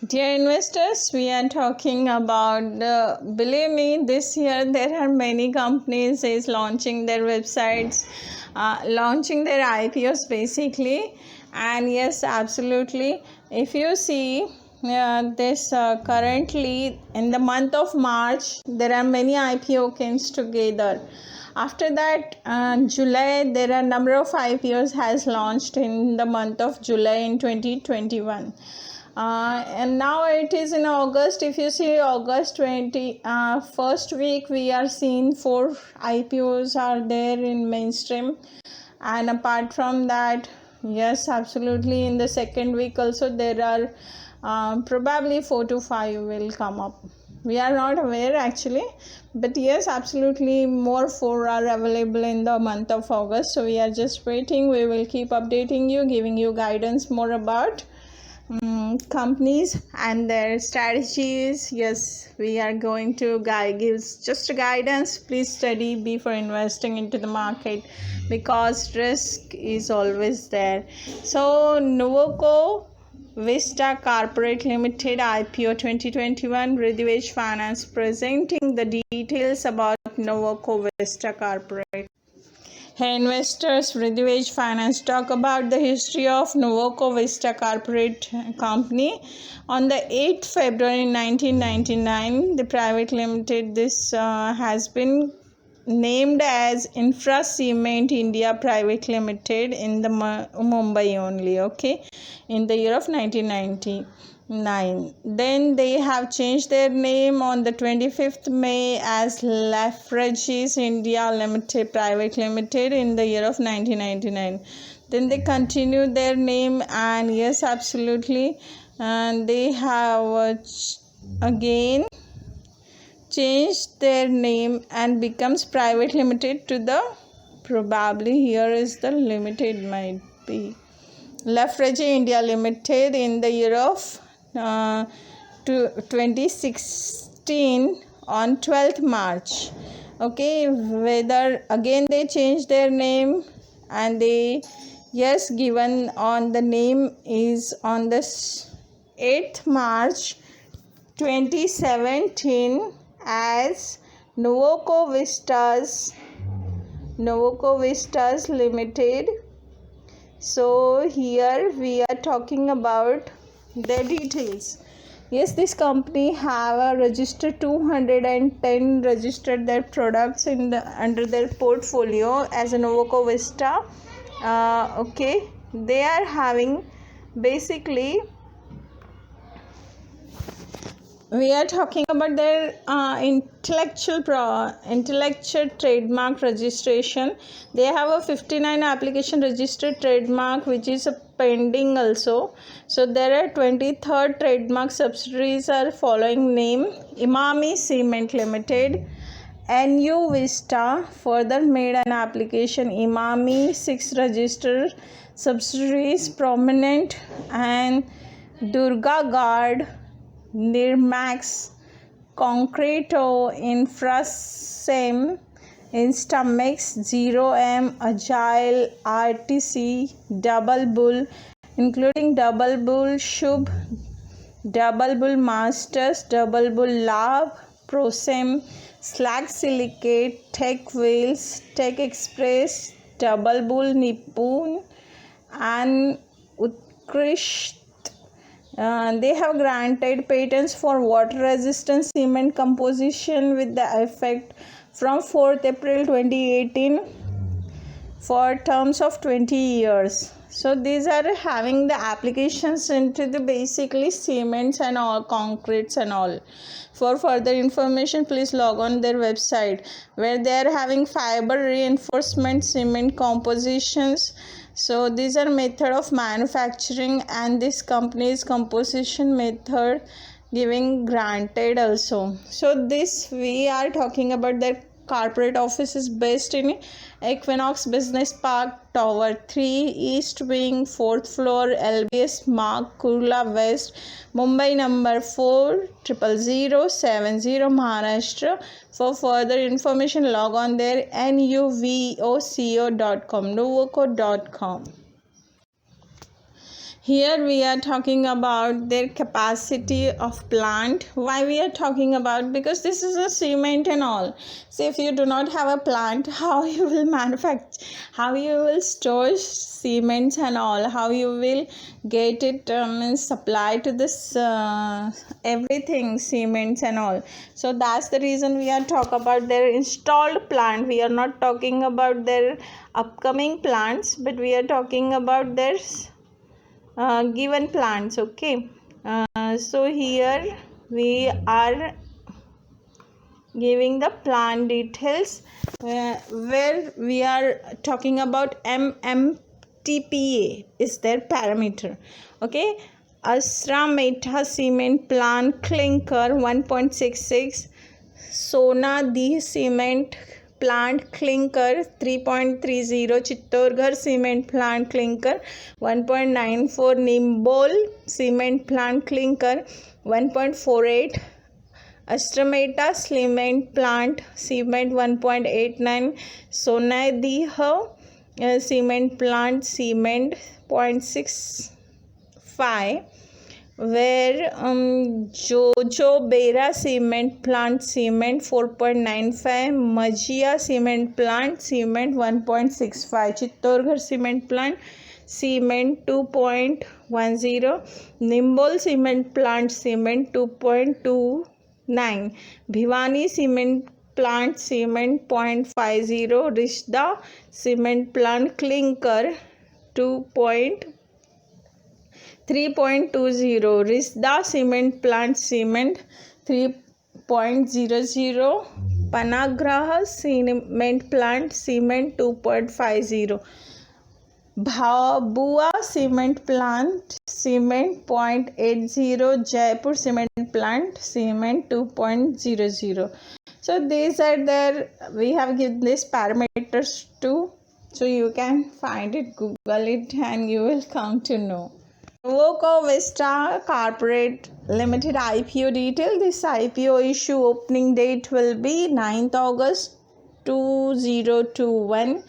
Dear investors, we are talking about, believe me, this year there are many companies is launching their websites, launching their IPOs basically. And yes, absolutely. If you see this currently in the month of March, there are many IPO came together. After that, July, there are number of IPOs has launched in the month of July in 2021. And now it is in August. If you see August 20 first week, we are seeing 4 IPOs are there in mainstream. And apart from that, yes, absolutely, in the second week also there are probably 4 to 5 will come up. We are not aware actually, but yes, absolutely, more 4 are available in the month of August. So we are just waiting. We will keep updating you, giving you guidance more about companies and their strategies. Yes, we are going to give just a guidance. Please study before investing into the market because risk is always there. So Nuvoco Vista Corporate Limited IPO 2021, Ridhivej Finance presenting the details about Nuvoco Vista Corporate. Hey investors, Ridhivej Finance talk about the history of Nuvoco Vista Corporate Company. On the 8th February 1999, the private limited, this has been named as Infra Cement India Private Limited in the Mumbai only, okay, in the year of 1999. Then they have changed their name on the 25th May as Lafarge India Limited Private Limited in the year of 1999. Then they continued their name, and yes, absolutely, and they have again changed their name and becomes private limited to the, probably here is the limited, might be Lafarge India Limited in the year of 2016 on 12th March. Okay, whether again they changed their name, and they, yes, given on the name is on this 8th March 2017 as Nuvoco Vistas Limited. So here we are talking about the details. Yes, this company have registered 210 registered their products in the under their portfolio as a Nuvoco Vista. Okay, they are having basically, we are talking about their intellectual trademark registration. They have a 59 application registered trademark which is pending also. So there are 23rd trademark subsidiaries are following name: Imami Cement Limited, NU Vista further made an application, Imami, 6 registered subsidiaries Prominent and Durga Guard, Nirmax, Concreto, Infrasem, Instamix, 0M, Agile, RTC, Double Bull, including Double Bull Shubh, Double Bull Masters, Double Bull Lab, Prosem, Slag Silicate, Tech Wheels, Tech Express, Double Bull Nippon, and Utkrish. They have granted patents for water resistant cement composition with the effect from 4th April 2018 for terms of 20 years. So these are having the applications into the basically cements and all, concretes and all. For further information, please log on their website where they are having fiber reinforcement cement compositions. So these are method of manufacturing, and this company's composition method giving granted also. So this we are talking about their corporate office is based in Equinox Business Park, Tower 3, East Wing, 4th floor, LBS Mark, Kurla West, Mumbai number 400070, Maharashtra. For further information, log on there nuvoco.com, nuvoco.com. Here we are talking about their capacity of plant. Why we are talking about? Because this is a cement and all. So if you do not have a plant, how you will manufacture, how you will store cements and all, how you will get it supply to this everything, cements and all. So that's the reason we are talk about their installed plant. We are not talking about their upcoming plants, but we are talking about their given plants. Okay, so here we are giving the plant details where we are talking about MMTPA is their parameter. Okay, Asra Meta cement plant clinker 1.66, Sonadi cement plant clinker 3.30, Chittorgarh cement plant clinker 1.94, Nimbol cement plant clinker 1.48, Astrameta cement plant cement 1.89, Sonadih cement plant cement 0.65, where Jojo Bera cement plant cement 4.95, Majia cement plant cement 1.65, Chittorgarh cement plant cement 2.10, Nimbol cement plant cement 2.29, Bhiwani cement plant cement 0.50, Rishda cement plant clinker 3.20, Risda cement plant cement 3.00, Panagraha cement plant cement 2.50, Bhabua cement plant cement 0.80, Jaipur cement plant cement 2.00. So these are there, we have given these parameters too, so you can find it, Google it, and you will come to know. Nuvoco Vista Corporate Limited IPO detail. This IPO issue opening date will be 9th August 2021.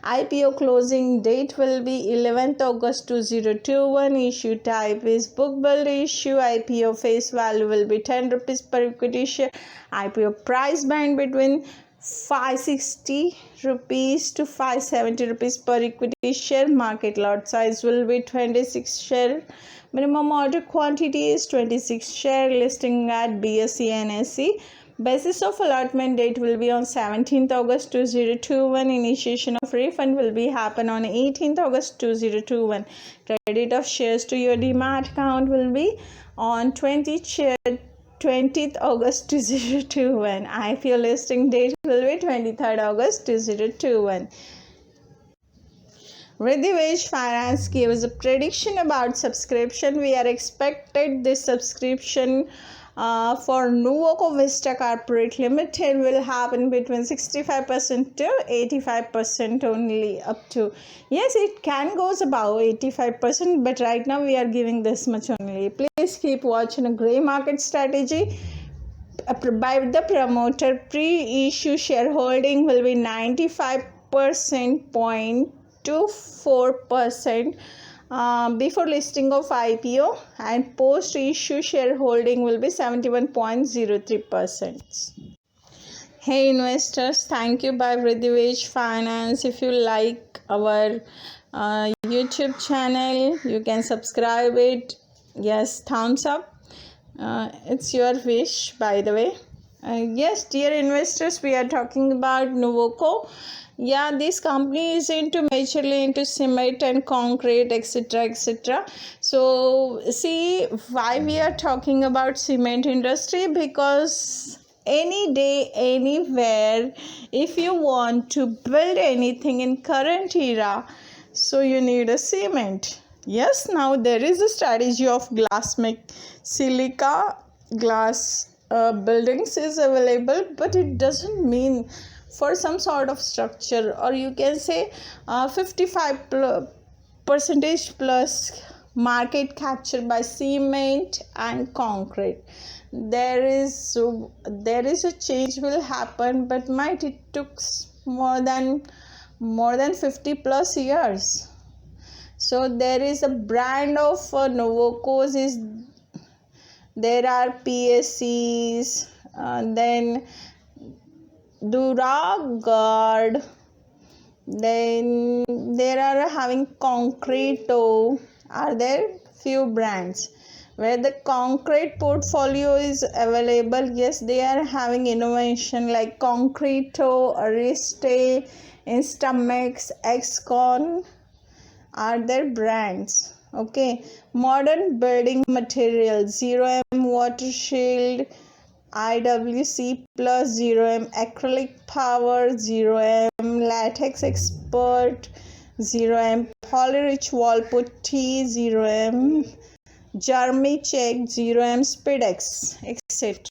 IPO closing date will be 11th August 2021. Issue type is book build issue. IPO face value will be 10 rupees per equity share. IPO price band between 560 rupees to 570 rupees per equity share. Market lot size will be 26 share. Minimum order quantity is 26 share. Listing at BSE and NSE. Basis of allotment date will be on 17th August 2021. Initiation of refund will be happen on 18th August 2021. Credit of shares to your demat account will be on 20th August 2021. IPO listing date will be 23rd August 2021. Riddhi Veg Finance gives a prediction about subscription. We are expected this subscription for Nuvoco Vista Corporate Limited will happen between 65% to 85% only, up to, yes, it can goes above 85%, but right now we are giving this much only. Please keep watching a grey market strategy by the promoter. Pre-issue shareholding will be 95% 0.24% before listing of IPO, and post-issue shareholding will be 71.03%. Hey investors, thank you by Riddhi Veg Finance. If you like our YouTube channel, you can subscribe it. Yes, thumbs up. It's your wish, by the way. Yes, dear investors, we are talking about Nuvoco. Yeah, this company is majorly into cement and concrete, etc. So see why we are talking about cement industry, because any day, anywhere, if you want to build anything in current era, so you need a cement. Yes, now there is a strategy of glass silica glass buildings is available, but it doesn't mean for some sort of structure, or you can say 55% plus market capture by cement and concrete. There is a change will happen, but it took more than 50 plus years. So there is a brand of Novocos is there are PSCs, then Duragard, then there are having Concreto. Are there few brands where the concrete portfolio is available? Yes, they are having innovation like Concreto, Ariste, Instamex, Excon are their brands. Okay, modern building materials, 0M water shield, IWC plus, 0M acrylic power, 0M latex expert, 0M polyrich wall putty, 0M Jeremy check, 0M speedex, etc.